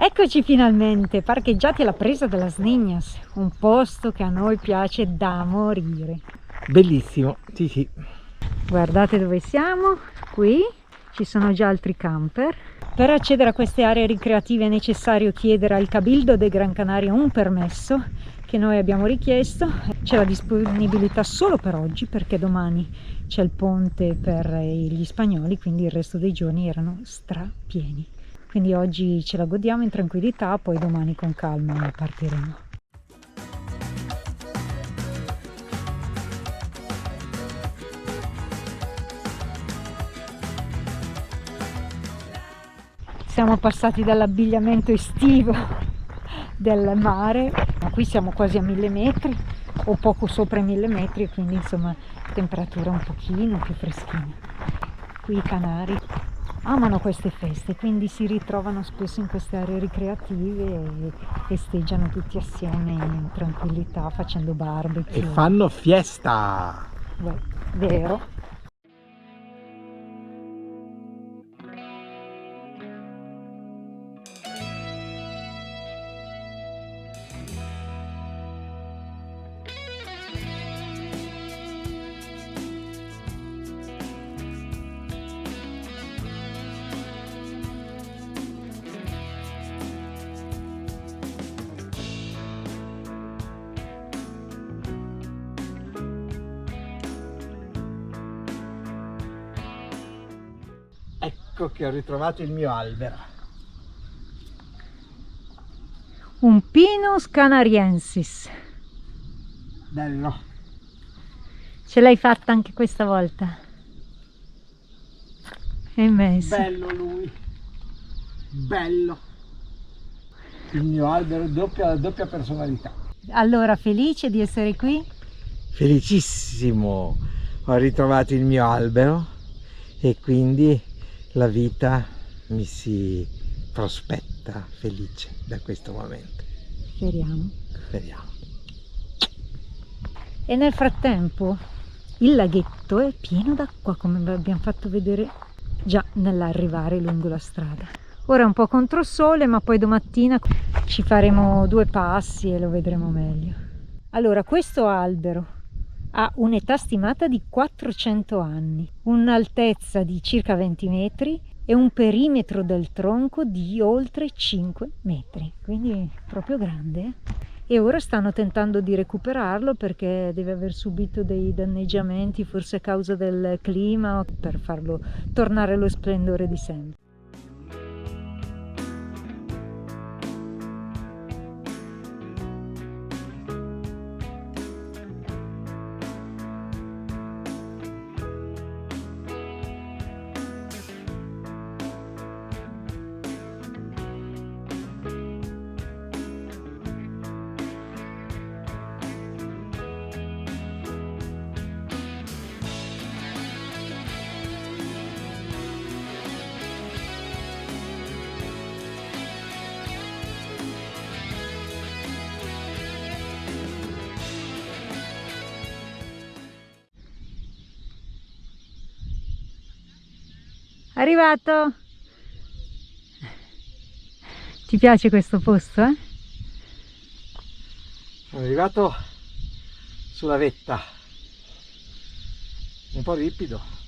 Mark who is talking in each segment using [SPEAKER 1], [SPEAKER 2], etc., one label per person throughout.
[SPEAKER 1] Eccoci finalmente, parcheggiati alla presa della Snignas, un posto che a noi piace da morire.
[SPEAKER 2] Bellissimo, sì sì.
[SPEAKER 1] Guardate dove siamo, qui ci sono già altri camper. Per accedere a queste aree ricreative è necessario chiedere al Cabildo de Gran Canaria un permesso che noi abbiamo richiesto. C'è la disponibilità solo per oggi perché domani c'è il ponte per gli spagnoli, quindi il resto dei giorni erano strapieni. Quindi oggi ce la godiamo in tranquillità, poi domani con calma partiremo. Siamo passati dall'abbigliamento estivo del mare, ma qui siamo quasi a 1000 metri o poco sopra i 1000 metri, quindi insomma temperatura un pochino più freschina. Qui i canari amano queste feste, quindi si ritrovano spesso in queste aree ricreative e festeggiano tutti assieme in tranquillità facendo barbecue.
[SPEAKER 2] E fanno fiesta!
[SPEAKER 1] Beh, vero.
[SPEAKER 2] Ecco che ho ritrovato il mio albero.
[SPEAKER 1] Un Pinus canariensis.
[SPEAKER 2] Bello.
[SPEAKER 1] Ce l'hai fatta anche questa volta? È immenso.
[SPEAKER 2] Bello lui. Bello. Il mio albero doppia personalità.
[SPEAKER 1] Allora, felice di essere qui?
[SPEAKER 2] Felicissimo. Ho ritrovato il mio albero e quindi la vita mi si prospetta felice da questo momento.
[SPEAKER 1] Speriamo.
[SPEAKER 2] Speriamo.
[SPEAKER 1] E nel frattempo il laghetto è pieno d'acqua, come vi abbiamo fatto vedere già nell'arrivare lungo la strada. Ora è un po' controsole, ma poi domattina ci faremo 2 passi e lo vedremo meglio. Allora, questo albero ha un'età stimata di 400 anni, un'altezza di circa 20 metri e un perimetro del tronco di oltre 5 metri, quindi proprio grande. E ora stanno tentando di recuperarlo perché deve aver subito dei danneggiamenti, forse a causa del clima, per farlo tornare allo splendore di sempre. Arrivato! Ti piace questo posto, eh?
[SPEAKER 2] Sono arrivato sulla vetta, un po' ripido.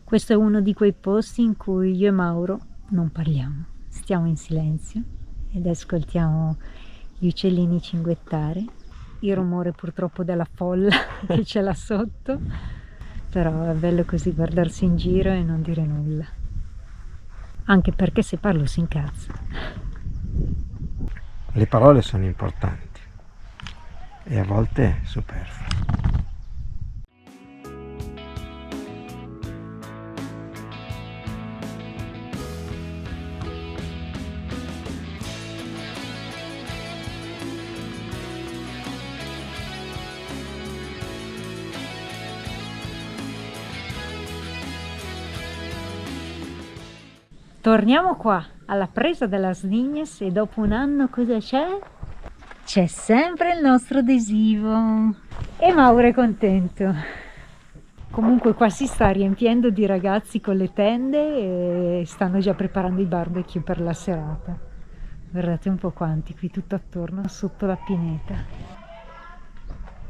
[SPEAKER 1] Questo è uno di quei posti in cui io e Mauro non parliamo, stiamo in silenzio ed ascoltiamo gli uccellini cinguettare, il rumore purtroppo della folla che c'è là sotto, però è bello così guardarsi in giro e non dire nulla, anche perché se parlo si incazza.
[SPEAKER 2] Le parole sono importanti e a volte superflue.
[SPEAKER 1] Torniamo qua alla presa della Snigness e dopo un anno cosa c'è? C'è sempre il nostro adesivo e Mauro è contento. Comunque qua si sta riempiendo di ragazzi con le tende e stanno già preparando i barbecue per la serata. Guardate un po' quanti qui tutto attorno sotto la pineta.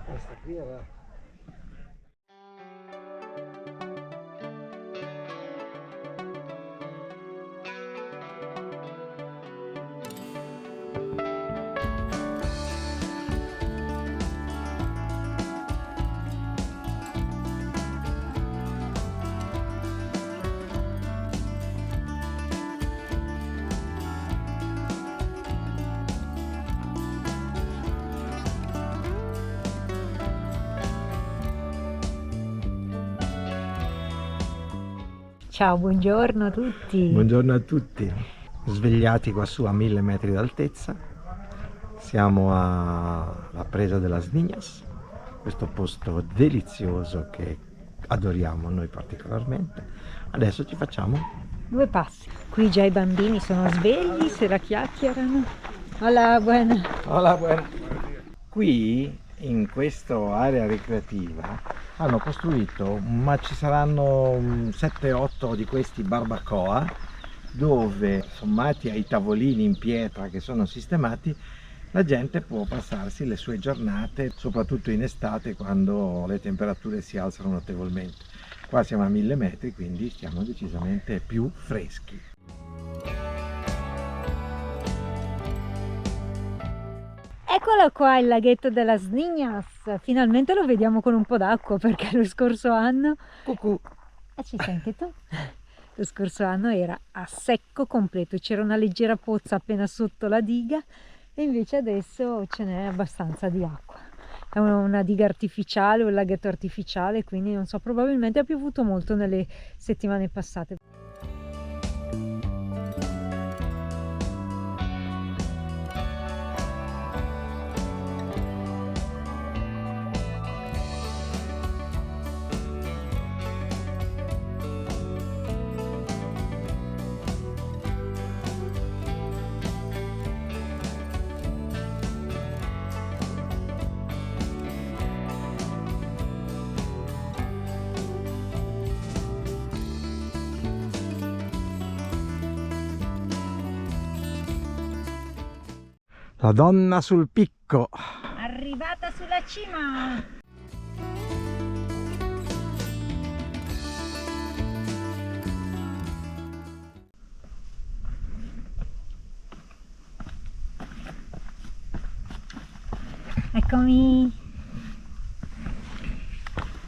[SPEAKER 2] Questa qui era...
[SPEAKER 1] Ciao, buongiorno a tutti.
[SPEAKER 2] Buongiorno a tutti, svegliati qua su a 1000 metri d'altezza, siamo alla presa della Snigness, questo posto delizioso che adoriamo noi particolarmente. Adesso ci facciamo
[SPEAKER 1] 2 passi. Qui già i bambini sono svegli, se la chiacchierano. Hola, buona.
[SPEAKER 2] Hola, buona. Qui in questa area ricreativa hanno costruito, ma ci saranno 7-8 di questi barbacoa, dove sommati ai tavolini in pietra che sono sistemati, la gente può passarsi le sue giornate, soprattutto in estate quando le temperature si alzano notevolmente. Qua siamo a 1000 metri, quindi stiamo decisamente più freschi.
[SPEAKER 1] Eccolo qua il laghetto della Snigness, finalmente lo vediamo con un po' d'acqua perché lo scorso anno...
[SPEAKER 2] Cucù!
[SPEAKER 1] Ci sei anche tu? Lo scorso anno era a secco completo, c'era una leggera pozza appena sotto la diga e invece adesso ce n'è abbastanza di acqua. È una diga artificiale, un laghetto artificiale, quindi non so, probabilmente ha piovuto molto nelle settimane passate.
[SPEAKER 2] La donna sul picco!
[SPEAKER 1] Arrivata sulla cima! Eccomi!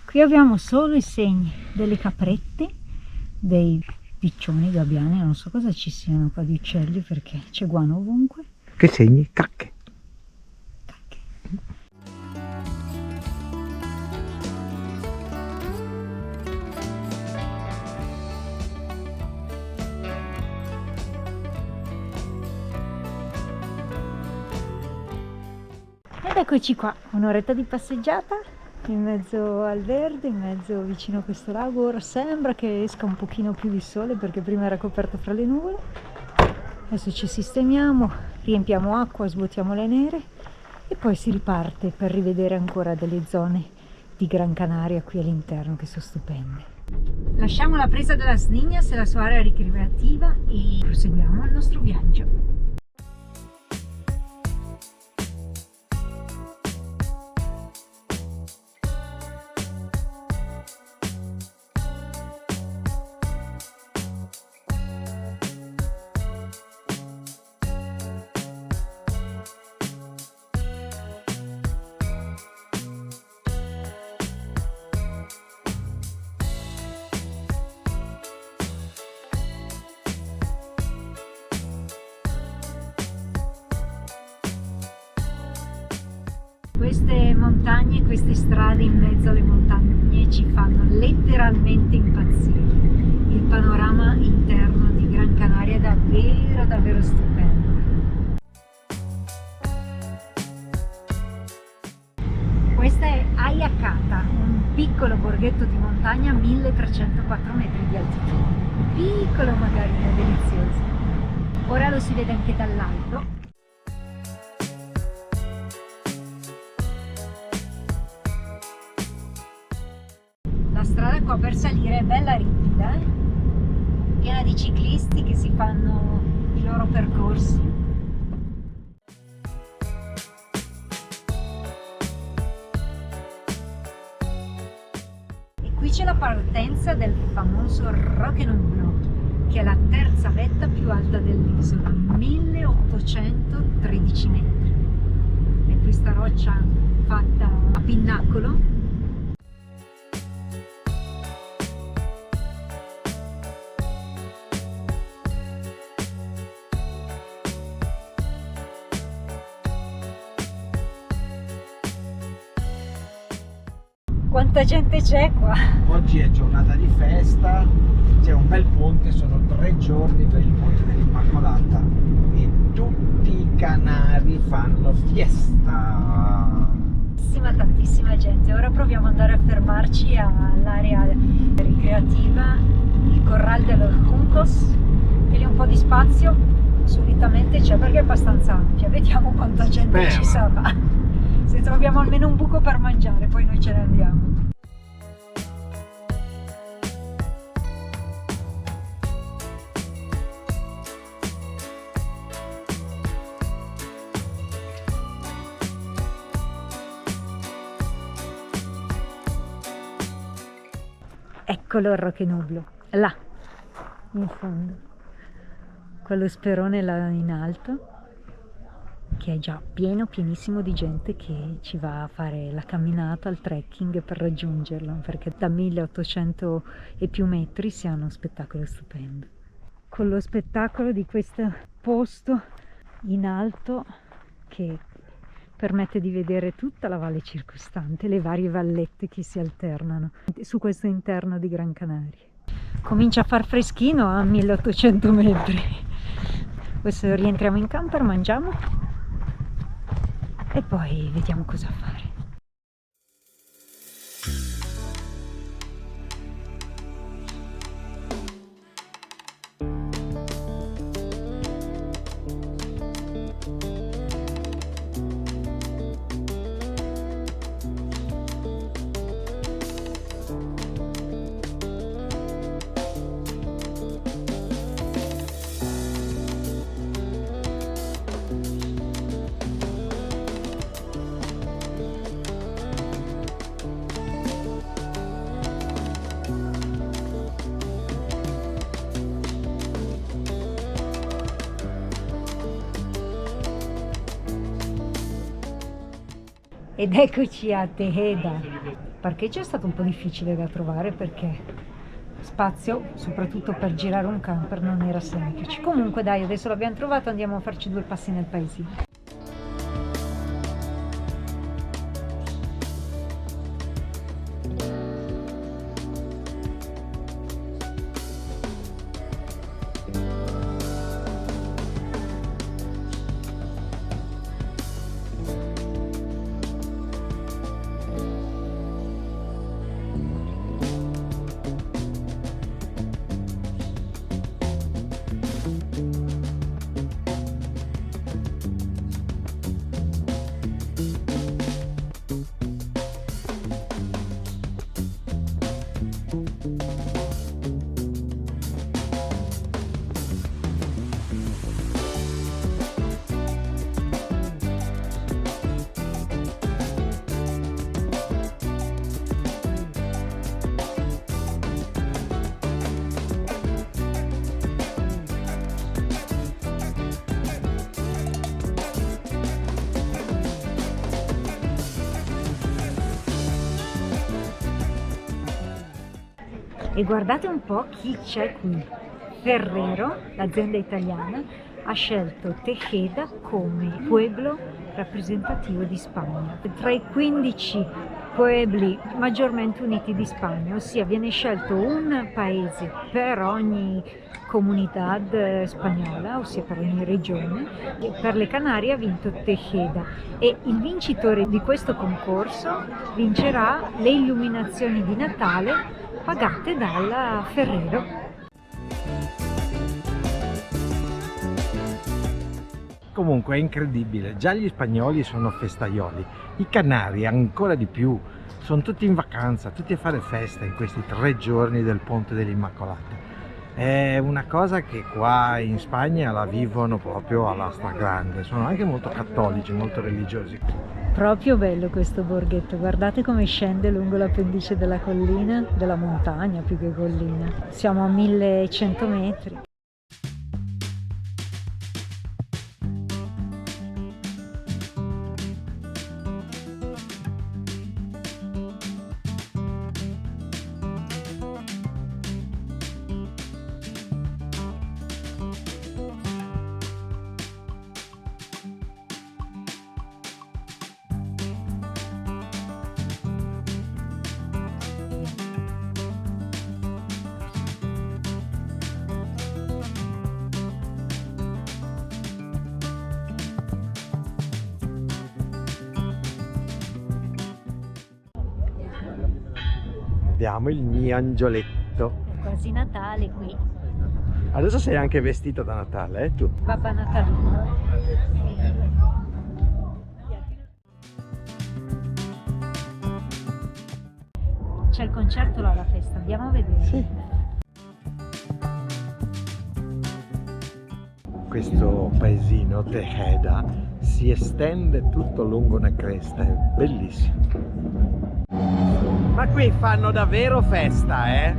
[SPEAKER 1] Qui abbiamo solo i segni delle caprette, dei piccioni, gabbiani, non so cosa ci siano qua di uccelli perché c'è guano ovunque.
[SPEAKER 2] Che segni? Cacche!
[SPEAKER 1] Ed eccoci qua, un'oretta di passeggiata in mezzo al verde, in mezzo vicino a questo lago. Ora sembra che esca un pochino più di sole perché prima era coperto fra le nuvole. Adesso ci sistemiamo, riempiamo acqua, svuotiamo le nere e poi si riparte per rivedere ancora delle zone di Gran Canaria qui all'interno che sono stupende. Lasciamo la presa della Snigness e la sua area ricreativa e proseguiamo il nostro viaggio. Queste montagne, queste strade in mezzo alle montagne ci fanno letteralmente impazzire. Il panorama interno di Gran Canaria è davvero stupendo. Questa è Ayakata, un piccolo borghetto di montagna a 1304 metri di altitudine. Piccolo magari, ma delizioso. Ora lo si vede anche dall'alto. La strada qua per salire è bella ripida, piena di ciclisti che si fanno i loro percorsi. E qui c'è la partenza del famoso Roquenoblo, che è la terza vetta più alta dell'isola, 1813 metri. E questa roccia fatta a pinnacolo. Quanta gente c'è qua!
[SPEAKER 2] Oggi è giornata di festa, c'è un bel ponte, sono 3 giorni per il ponte dell'Immacolata e tutti i canari fanno fiesta.
[SPEAKER 1] Tantissima gente. Ora proviamo ad andare a fermarci all'area ricreativa, il Corral de los Juncos, che lì un po' di spazio solitamente c'è perché è abbastanza ampia. Vediamo quanta gente ci sarà. Se troviamo almeno un buco per mangiare, poi noi ce ne andiamo. Eccolo il Roquenoblo, là, in fondo, quello sperone là in alto, che è già pienissimo di gente che ci va a fare la camminata, il trekking per raggiungerlo, perché da 1800 e più metri si ha uno spettacolo stupendo. Con lo spettacolo di questo posto in alto che permette di vedere tutta la valle circostante, le varie vallette che si alternano su questo interno di Gran Canaria. Comincia a far freschino a 1800 metri. Adesso rientriamo in camper, mangiamo e poi vediamo cosa fare. Ed eccoci a Tejeda. Il parcheggio è stato un po' difficile da trovare perché spazio, soprattutto per girare un camper, non era semplice. Comunque dai, adesso l'abbiamo trovato, andiamo a farci 2 passi nel paesino. E guardate un po' chi c'è qui. Ferrero, l'azienda italiana, ha scelto Tejeda come pueblo rappresentativo di Spagna. Tra i 15 puebli maggiormente uniti di Spagna, ossia viene scelto un paese per ogni comunidad spagnola, ossia per ogni regione. Per le Canarie ha vinto Tejeda e il vincitore di questo concorso vincerà le illuminazioni di Natale pagate dalla Ferrero.
[SPEAKER 2] Comunque è incredibile, già gli spagnoli sono festaioli, i canari ancora di più, sono tutti in vacanza, tutti a fare festa in questi 3 giorni del Ponte dell'Immacolata. È una cosa che qua in Spagna la vivono proprio alla stragrande, sono anche molto cattolici, molto religiosi.
[SPEAKER 1] Proprio bello questo borghetto, guardate come scende lungo la pendice della collina, della montagna più che collina. Siamo a 1100 metri.
[SPEAKER 2] Vediamo il mio angioletto.
[SPEAKER 1] È quasi Natale qui.
[SPEAKER 2] Adesso sei anche vestito da Natale, tu?
[SPEAKER 1] Babbo Natalino. C'è il concerto là alla festa, andiamo a vedere.
[SPEAKER 2] Sì. Questo paesino Tejeda si estende tutto lungo una cresta, è bellissimo. Ma qui fanno davvero festa, eh?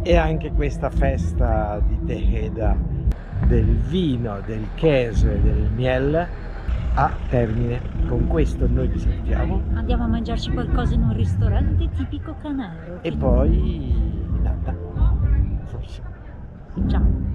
[SPEAKER 2] E anche questa festa di Tejeda del vino, del queso e del miel a termine. Con questo noi vi salutiamo.
[SPEAKER 1] Andiamo a mangiarci qualcosa in un ristorante tipico canaro.
[SPEAKER 2] E poi nada. Forse.
[SPEAKER 1] Ciao.